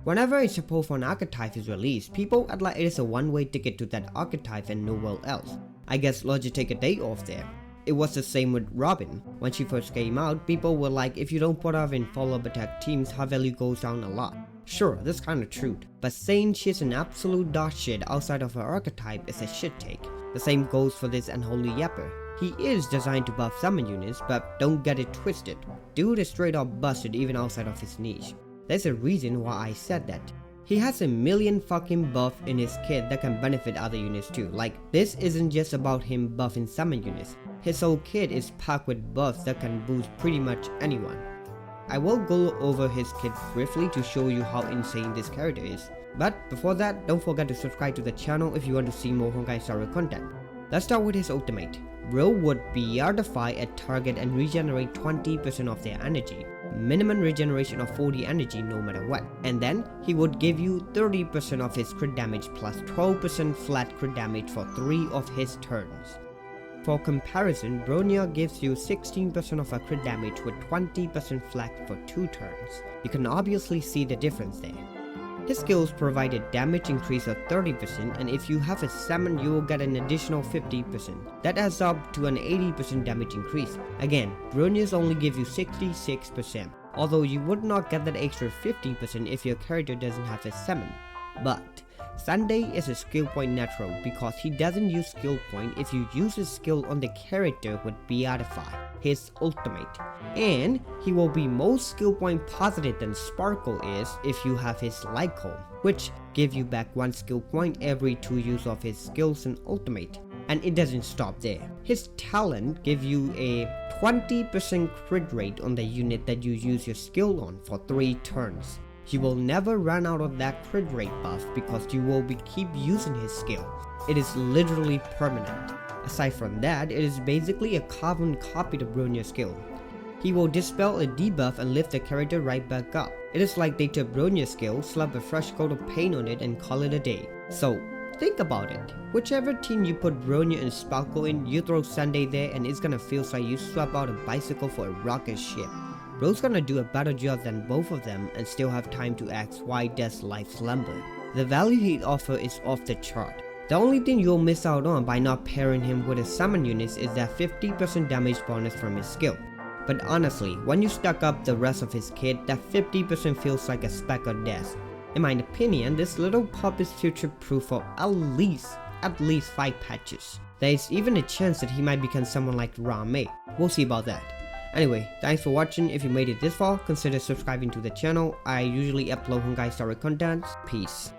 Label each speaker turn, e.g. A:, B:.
A: Whenever a support for an archetype is released, people act like it is a one-way ticket to that archetype and nowhere else. I guess Logic take a day off there. It was the same with Robin. When she first came out, people were like, if you don't put her in follow-up attack teams, her value goes down a lot. Sure, that's kinda true, but saying she's an absolute dog shit outside of her archetype is a shit take. The same goes for this Unholy Yapper. He is designed to buff summon units, but don't get it twisted. Dude is straight up busted even outside of his niche. There's a reason why I said that. He has a million fucking buff in his kit that can benefit other units too. Like, this isn't just about him buffing summon units. His whole kit is packed with buffs that can boost pretty much anyone. I will go over his kit briefly to show you how insane this character is. But before that, don't forget to subscribe to the channel if you want to see more Honkai story content. Let's start with his ultimate. Bro would beatify a target and regenerate 20% of their energy. Minimum regeneration of 40 energy no matter what. And then he would give you 30% of his crit damage plus 12% flat crit damage for 3 of his turns. For comparison, Bronya gives you 16% of her crit damage with 20% flat for 2 turns. You can obviously see the difference there. His skills provide a damage increase of 30%, and if you have a summon, you will get an additional 50%. That adds up to an 80% damage increase. Again, Bronyas only give you 66%, although you would not get that extra 50% if your character doesn't have a summon. But Sunday is a skill point natural because he doesn't use skill point if you use his skill on the character with Beatify, his ultimate. And he will be more skill point positive than Sparkle is if you have his Lycol, which give you back 1 skill point every 2 use of his skills and ultimate. And it doesn't stop there. His talent give you a 20% crit rate on the unit that you use your skill on for 3 turns. You will never run out of that crit rate buff because you will keep using his skill. It is literally permanent. Aside from that, it is basically a carbon copy of Bronya's skill. He will dispel a debuff and lift the character right back up. It is like they took Bronya's skill, slap a fresh coat of paint on it and call it a day. So think about it. Whichever team you put Bronya and Sparkle in, you throw Sunday there and it's gonna feel like you swap out a bicycle for a rocket ship. Bro's gonna do a better job than both of them and still have time to ask why does life slumber. The value he offers is off the chart. The only thing you'll miss out on by not pairing him with his summon units is that 50% damage bonus from his skill. But honestly, when you stack up the rest of his kit, that 50% feels like a speck of death. In my opinion, this little pup is future proof for at least 5 patches. There is even a chance that he might become someone like Rame. We'll see about that. Anyway, thanks for watching. If you made it this far, consider subscribing to the channel. I usually upload Honkai story content. Peace.